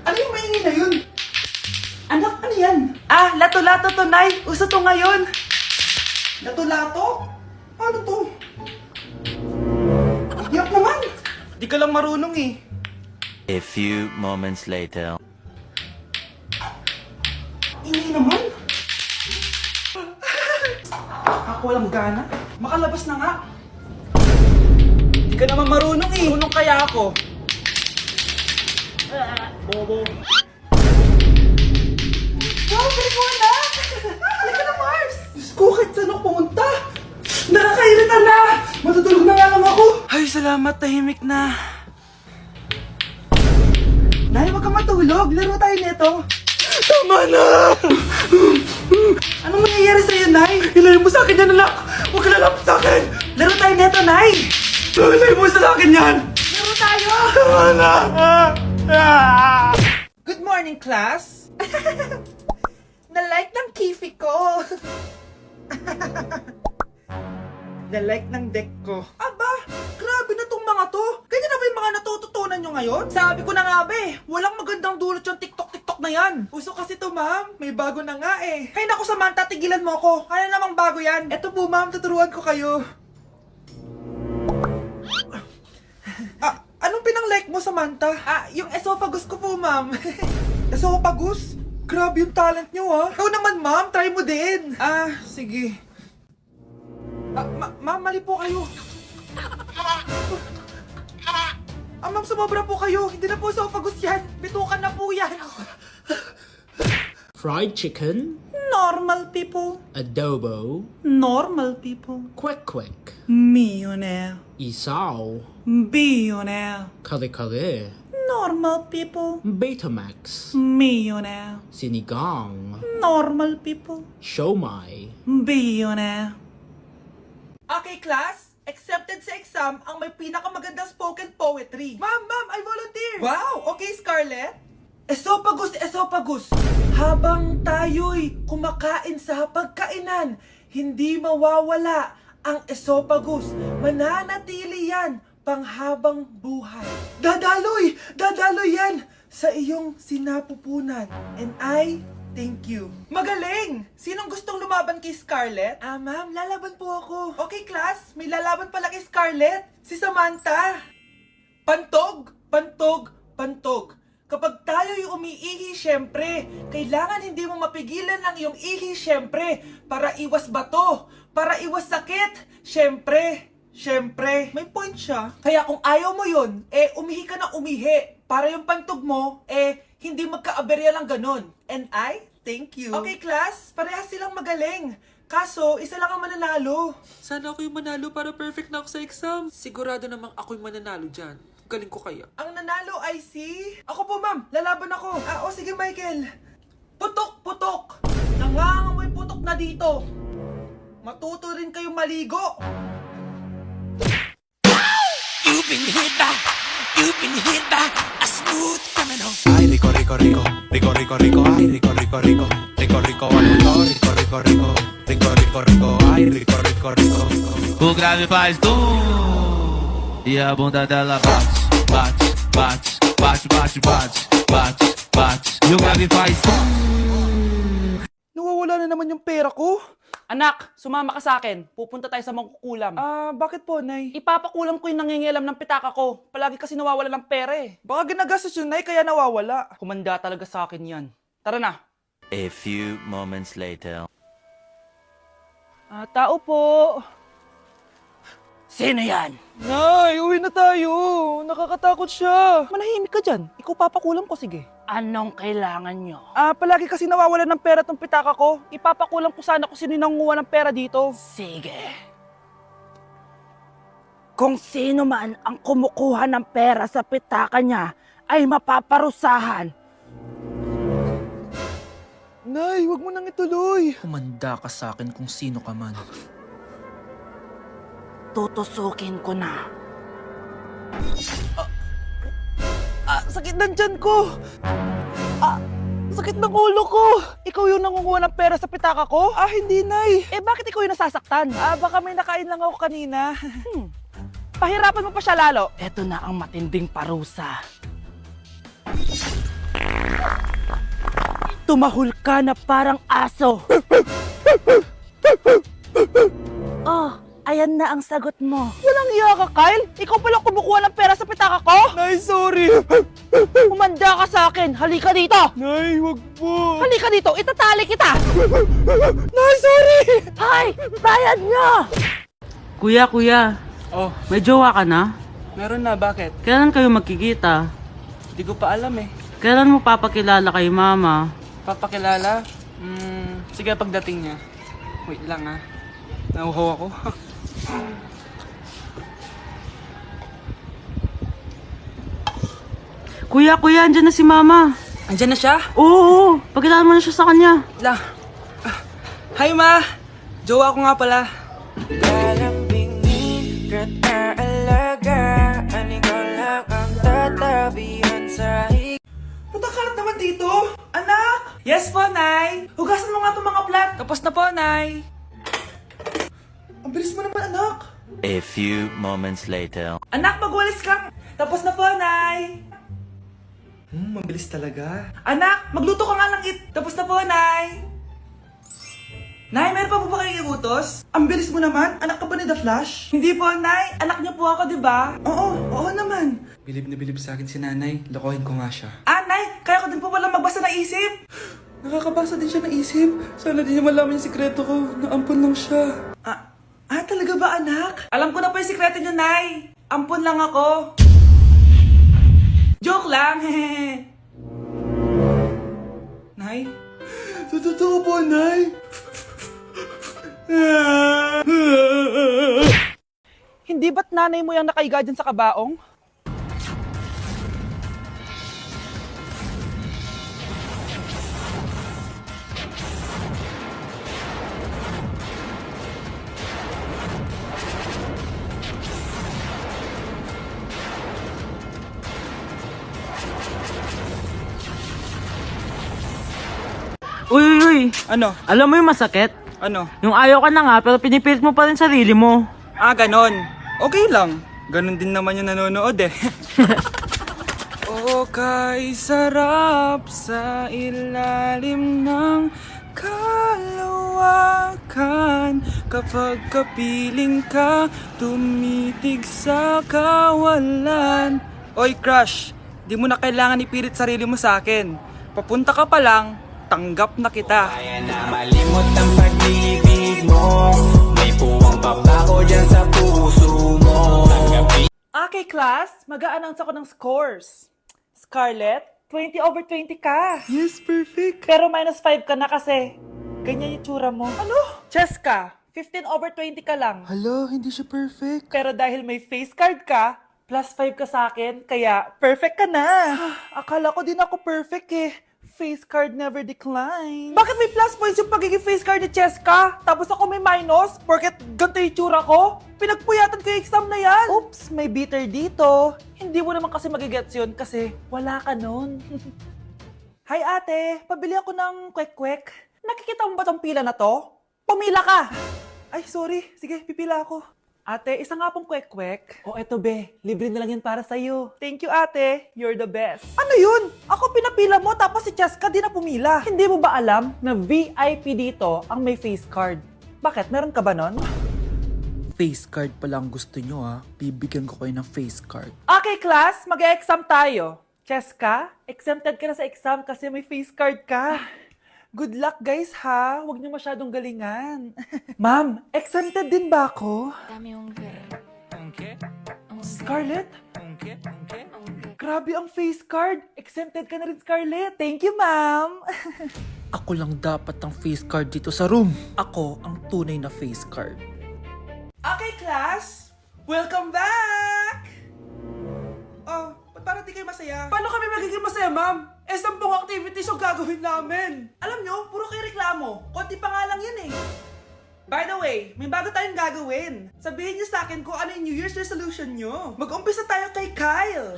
Ano yung maingay na yun? Anak, ano yan? Ah, lato-lato to, Nay. Uso to ngayon. Lato-lato? Ano to? Yak naman. Di ka lang marunong eh. A few moments later. Ingay naman. Ako walang gana. Makalabas na nga. Di ka naman marunong eh. Marunong kaya ako. Bobo. Wow, galing mo na! Halika na, Mars! Diyos ko, kahit saan ako pumunta! Nakakairita na! Matutulog na nga lang ako! Ay, salamat, tahimik na. Nay, wag kang matulog. Laro tayo nito. Tama na! Anong nangyayari sa'yo, Nay? Ilayo mo sa akin yan, anak! Huwag ka lalapit sa akin! Laro tayo nito, Nay! Ilayo mo sa akin yan! Laro tayo! Tama na! Good morning, class! Na-like ng kifi ko! Na-like ng deck ko. Aba! Grabe na tong mga to! Ganyan na ba yung mga natututunan nyo ngayon? Sabi ko na nga ba eh, walang magandang dulot yung TikTok na yan. Uso kasi to, ma'am. May bago na nga eh. Hay naku, Samantha, tigilan mo ako. Ano namang bago yan? Eto po, ma'am, tuturuan ko kayo. Anong pinang-like mo, Samantha? Yung esophagus ko po, ma'am. Esophagus? Grabe yung talent nyo, ah. Ikaw naman, ma'am. Try mo din. Sige. Ma'am, mali po kayo. Ma'am, sumobra po kayo. Hindi na po esophagus yan. Bitukan na po yan. Fried chicken, Normal people. adobo, Normal people. kwek-kwek, Millionaire. isaw, Billionaire. kare-kare, Normal people. Betamax, Millionaire. sinigang, Normal people. siomai. Billionaire. Okay, class. Accepted sa exam ang may pinakamagandang spoken poetry. Ma'am, I volunteer. Wow, okay, Scarlett. Esophagus. Habang tayo'y kumakain sa pagkainan, hindi mawawala ang esophagus. Mananatili yan panghabang buhay. Dadaloy yan sa iyong sinapupunan. And I thank you. Magaling! Sinong gustong lumaban kay Scarlett? Ma'am, lalaban po ako. Okay, class. May lalaban pala kay Scarlett. Si Samantha. Pantog. Kapag tayo'y umiihi, syempre, kailangan hindi mo mapigilan ang iyong ihi, syempre, para iwas bato, para iwas sakit, syempre. May point siya. Kaya kung ayaw mo yun, umihi ka na umihi, para yung pantog mo, hindi magka-aberya lang ganun. And I thank you. Okay, class, parehas silang magaling. Kaso, isa lang ang mananalo. Sana ako yung manalo para perfect na ako sa exam. Sigurado namang ako yung mananalo dyan. Galing ko kaya. Ang nanalo ay si... Ako po, ma'am. Lalaban ako. Sige, Michael. Putok. Nangangamoy putok na dito. Matuto rin kayong maligo. You've been hit by a smooth criminal. Ay, rico, ay, rico, ay, rico, ay, rico. O grave faz e a bunda dela bate. E o grave faz Nawawala na naman yung pera ko. Anak, sumama ka sa akin. Pupunta tayo sa mangkukulam. Bakit po, Nay? Ipapakulam ko yung nangingialam ng pitaka ko. Palagi kasi nawawala ng pera eh. Baka ginagastos yun, Nay, kaya nawawala. Kumanda talaga sa akin yan. Tara na. A few moments later. Tao po. Sino yan? Nay, uwi na tayo. Nakakatakot siya. Manahimik ka dyan. Ikaw papakulam ko, sige. Anong kailangan nyo? Palagi kasi nawawala ng pera tong pitaka ko. Ipapakulam ko sana kung sino yung nangunguha ng pera dito. Sige. Kung sino man ang kumukuha ng pera sa pitaka niya ay mapaparusahan. Nay, wag mo nang ituloy. Kumanda ka sa akin kung sino ka man. Tutusukin ko na. Sakit ng tiyan ko. Sakit ng ulo ko. Ikaw yung nangunguha ng pera sa pitaka ko? Hindi, Nay. Bakit ikaw yung nasasaktan? Baka may nakain lang ako kanina. Pahirapan mo pa siya lalo. Ito na ang matinding parusa. tumahol ka na parang aso. Oh, ayan na ang sagot mo. Walang iya ka, Kyle. Ikaw pala kumukuha ng pera sa pitaka ko. Nay, sorry. Umanda ka sa akin. Halika dito. Nay, wag po. Halika dito. Itatali kita. Nay, sorry. Hay, bayad niyo. Kuya, Oh, may jowa ka na? meron na. Bakit? Kailan kayo magkikita? Hindi ko pa alam eh. Kailan mo papakilala kay mama? Papakilala? Sige, pagdating niya. Wait lang ah. Nauhaw ako. Kuya, andyan na si mama. Andiyan na siya? Oo, pakilala mo na siya sa kanya. La. Hi, Ma. Jowa ko nga pala. Lalambingin ka't aalagaan Ikaw lang ang tatabihan sa Punta ka naman dito! Anak! Yes po, Nay! Hugasan mo nga itong mga plat! Tapos na po, Nay. Ang bilis mo naman, anak! A few moments later. Anak, magwalis ka! Tapos na po, Nay! Mabilis talaga. Anak, magluto ka nga ng Tapos na po, Nay! Nay, meron pa po ba kayong iutos? Ang bilis mo naman! Anak ka ba ni The Flash? Hindi po, Nay! Anak niyo po ako, di ba? Oo naman! Bilib na bilib sa akin si nanay. Lokohin ko nga siya. Ah, Nay! Kaya ko din po pala magbasa ng isip! Nakakabasa din siya ng isip. Sana di niya malaman yung sikreto ko. Naampon lang siya. Talaga ba, anak? Alam ko na po yung sikreto niyo, Nay! Ampun lang ako! Joke lang, hehe! Nay? Totoo po, Nay! Hindi ba't nanay mo yung nakaiga dyan sa kabaong? Uy, Ano? alam mo yung masakit? Ano? Yung ayaw ka na nga pero pinipilit mo pa rin sarili mo. Ganon. Okay lang. Ganon din naman yung nanonood eh. Okay, sarap sa ilalim ng kalawakan kapag kapiling ka, tumitig sa kawalan. Oy, crush, di mo na kailangan ipilit sarili mo sa akin. Papunta ka pa lang, tanggap na kita. Kaya na malimot ang pag-ibig mo May puwang papako dyan sa puso mo Okay, class. Mag-a-announce ako ng scores. Scarlett, 20/20 ka. Yes, perfect. Pero -5 ka na kasi. Ganyan yung tsura mo. Ano? Cheska, 15/20 ka lang. Hala, hindi siya perfect. Pero dahil may face card ka, +5 ka sa akin, kaya perfect ka na. Akala ko din ako perfect eh. Face card never decline. Bakit may plus points yung pagiging face card ni Cheska? Tapos ako may minus? Porket ganito yung tsura ko? Pinagpuyatan ko yung exam na yan. Oops, may bitter dito. Hindi mo naman kasi magigets yun kasi wala ka nun. Hi ate, pabili ako ng kwek-kwek. Nakikita mo ba tong pila na to? Pumila ka! Ay, sorry. Sige, pipila ako. Ate, isa nga pong kwek-kwek. O eto be, libre na lang yan para sa'yo. Thank you ate, you're the best. Ano yun? Ako pinapila mo tapos si Cheska di na pumila. Hindi mo ba alam na VIP dito ang may face card? Bakit? Meron ka ba nun? Face card pa lang gusto nyo ha. Bibigyan ko kayo ng face card. Okay class, mag-exam tayo. Cheska, exempted ka na sa exam kasi may face card ka. Good luck guys ha, huwag niyo masyadong galingan. Ma'am, exempted din ba ako? Scarlett? Grabe ang face card. Exempted ka na rin, Scarlett. Thank you, ma'am. Ako lang dapat ang face card dito sa room. Ako ang tunay na face card. Okay, class. Welcome back! Oh, ba't parang di kayo masaya? Paano kami magiging masaya, ma'am? 10 activities yung gagawin namin. Alam nyo, puro kayo reklamo. Konti pa nga lang yun eh. By the way, may bago tayong gagawin. Sabihin niyo sa akin kung ano yung New Year's resolution nyo. Mag-umpisa tayo kay Kyle.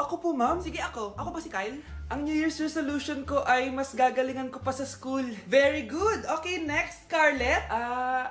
Ako po, ma'am. Sige ako. Ako ba si Kyle? Ang New Year's resolution ko ay mas gagalingan ko pa sa school. Very good. Okay, next, Scarlett.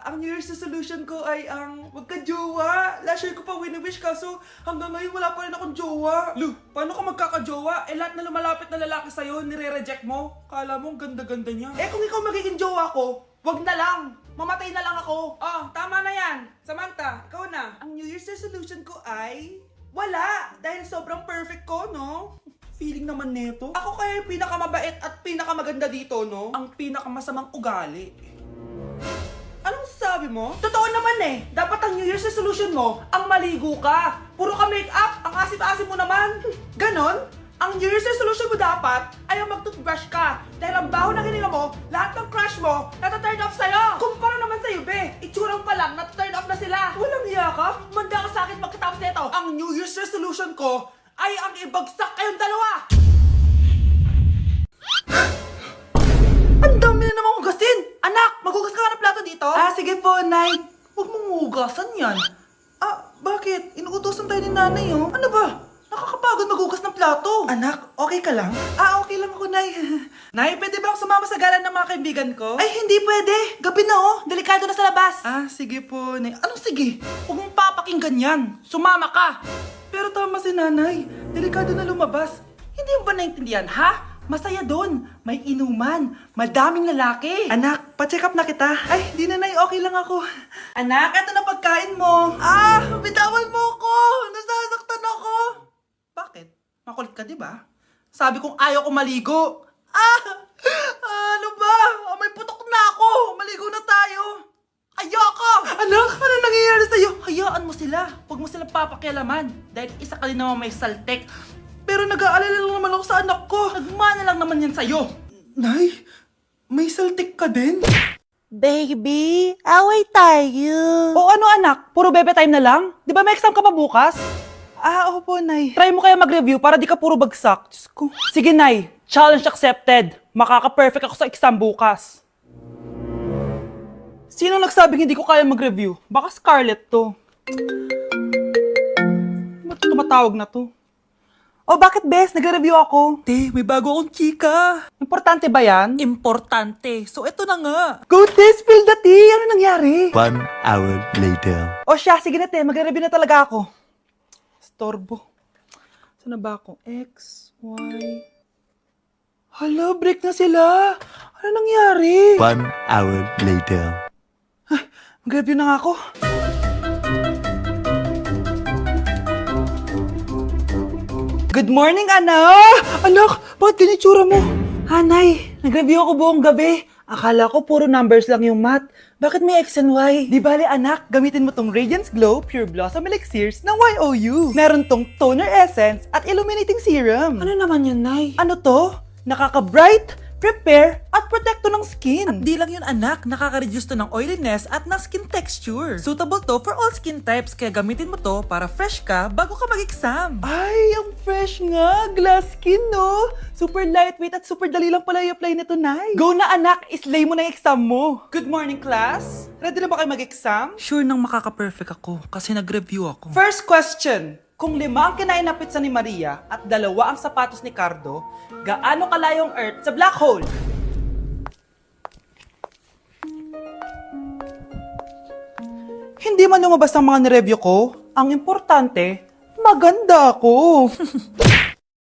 Ang New Year's resolution ko ay ang wag ka jowa. Last year ko pa wini-wish kaso hanggang ngayon wala pa rin akong jowa. Lu, paano ka magkakajowa? Eh lahat na lumalapit na lalaki sa'yo, nire-reject mo. Kala mo ang ganda-ganda niya. Eh kung ikaw magiging jowa ko, wag na lang. Mamatay na lang ako. Oh, tama na yan. Samantha, ikaw na. Ang New Year's resolution ko ay wala. Dahil sobrang perfect ko, no? Feeling naman neto. Ako kaya yung pinakamabait at pinakamaganda dito, no? Ang pinakamasamang ugali. Anong sabi mo? Totoo naman eh. Dapat ang New Year's resolution mo, ang maligo ka. Puro ka make-up, ang asim-asim mo naman. Ganon? Ang New Year's resolution mo dapat ay ang mag-toothbrush ka. Dahil ang baho ng hininga mo, lahat ng crush mo, nata-turn off sa'yo. Kumpara naman sa'yo, be. Itsurang pa lang, nata-turn off na sila. Walang iya ka? Manda ka sa akin pagkatapos nito. Ang New Year's resolution ko ay ang ibagsak kayong dalawa. Ang dami na namang hugasin! Anak, maghugas ka nga ng plato dito? Sige po, Nay. Huwag mong hugasan yan. Bakit? Inuutosan tayo ni nanay, oh. Ano ba? Nakakapagod maghugas ng plato. Anak, okay ka lang? Okay lang ako, Nay. Nay, pwede ba akong sumama sa gala ng mga kaibigan ko? Ay, hindi pwede. Gabi na, oh. Delikado na sa labas. Sige po, Nay. Anong sige? Huwag mong papakinggan yan. Sumama ka. Pero tama si Nanay. Delikado na lumabas. Hindi mo ba naintindihan, ha? Masaya doon. May inuman. Madaming lalaki. Anak, pa-check up na kita. Ay, di na, Nay. Okay lang ako. Anak, ito na pagkain mo. Bitawan mo ako. Nasasaktan ako. Bakit? Makulit ka, di ba? Sabi kong ayaw ko maligo. Ano ba? May putok na ako. Maligo na tayo. Ayoko! Anak, ano nangyayari sa'yo? Hayaan mo sila. Huwag mo silang papakialaman. Dahil isa ka rin naman may saltek. Pero nag-aalala lang naman ako sa anak ko. Nagmana lang naman yan sa'yo. Nay, may saltik ka din? Baby, away tayo. O ano anak? Puro bebe time na lang? Di ba may exam ka pa bukas? Opo, Nay. Try mo kaya mag-review para di ka puro bagsak. Diyos ko. Sige, Nay. Challenge accepted. Makaka-perfect ako sa exam bukas. Sino nagsabing hindi ko kaya mag-review? Baka Scarlett to. Ba't tumatawag na to? Oh, bakit, Bes? Nagre-review ako. Te, may bago akong chika. Importante ba yan? Importante. So, eto na nga. Go, Te! Spill the tea! Ano nangyari? 1 hour later. O siya, sige na, Te. Magre-review na talaga ako. Storbo. Saan na ba ako? X, Y... Hala, break na sila. Ano nangyari? 1 hour later. Mag-review na nga ako. Good morning, anak! Anak, bakit ganyan tsura mo? Hanay, nag-review ako buong gabi. Akala ko puro numbers lang yung math. Bakit may X and Y? Di bale, anak, gamitin mo tong Radiance Glow Pure Blossom Elixirs ng YOU. Meron tong toner essence at illuminating serum. Ano naman yun, Nay? Ano to? Nakaka-bright, prepare, at protekto ng skin. At di lang yun, anak. Nakaka-reduce to ng oiliness at ng skin texture. Suitable to for all skin types, kaya gamitin mo to para fresh ka bago ka mag-exam. Ay, ang fresh nga. Glass skin, no? Super lightweight at super dali lang pala i-apply nito, Nay. Go na, anak. Islay mo na yung exam mo. Good morning, class. Ready na ba kayo mag-exam? Sure nang makaka-perfect ako kasi nag-review ako. First question. Kung 5 ang kinain na pizza ni Maria at 2 ang sapatos ni Cardo, gaano kalayo ang Earth sa black hole? Hindi man lumabas ang mga nireview ko. Ang importante, maganda ako.